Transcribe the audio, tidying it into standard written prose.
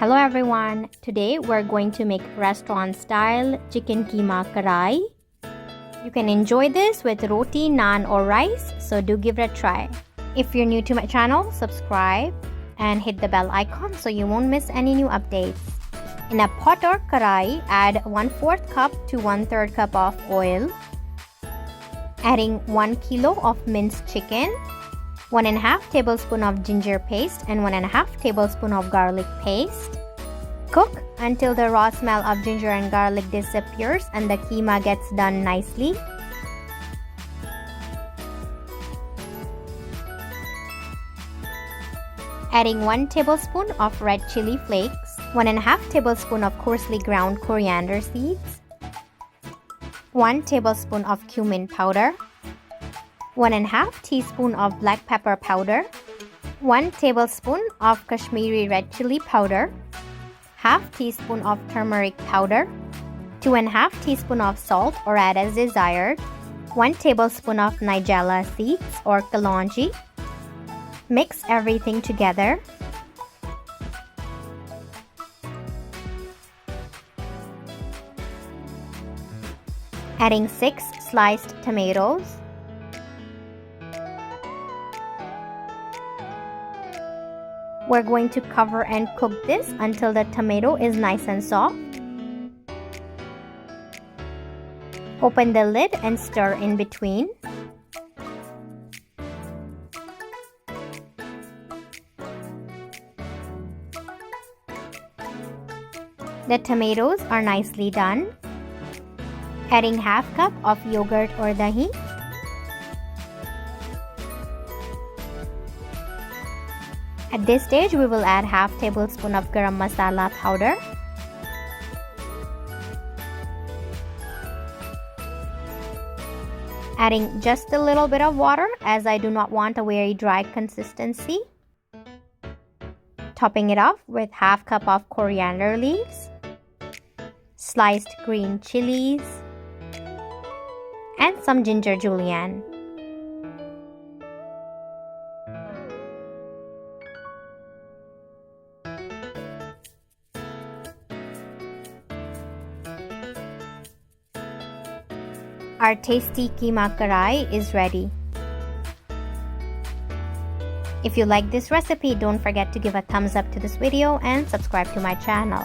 Hello everyone, today we're going to make restaurant style chicken keema kadai. You can enjoy this with roti, naan or rice, so do give it a try. If you're new to my channel, subscribe and hit the bell icon so you won't miss any new updates. In a pot or kadai, add 1/4 cup to 1/3 cup of oil. Adding 1 kilo of minced chicken, 1.5 tablespoon of ginger paste and 1.5 tablespoon of garlic paste. Cook until the raw smell of ginger and garlic disappears and the keema gets done nicely. Adding 1 tablespoon of red chili flakes, 1.5 tablespoon of coarsely ground coriander seeds, 1 tablespoon of cumin powder, 1.5 teaspoon of black pepper powder, 1 tablespoon of Kashmiri red chili powder, half teaspoon of turmeric powder, 2.5 teaspoon of salt or add as desired, 1 tablespoon of nigella seeds or kalonji. Mix everything together. Adding 6 sliced tomatoes. We're going to cover and cook this until the tomato is nice and soft. Open the lid and stir in between. The tomatoes are nicely done. Adding half cup of yogurt or dahi. At this stage, we will add half tablespoon of Garam Masala powder. Adding just a little bit of water as I do not want a very dry consistency. Topping it off with half cup of coriander leaves, sliced green chillies, and some ginger julienne. Our tasty Keema Karahi is ready. If you like this recipe, don't forget to give a thumbs up to this video and subscribe to my channel.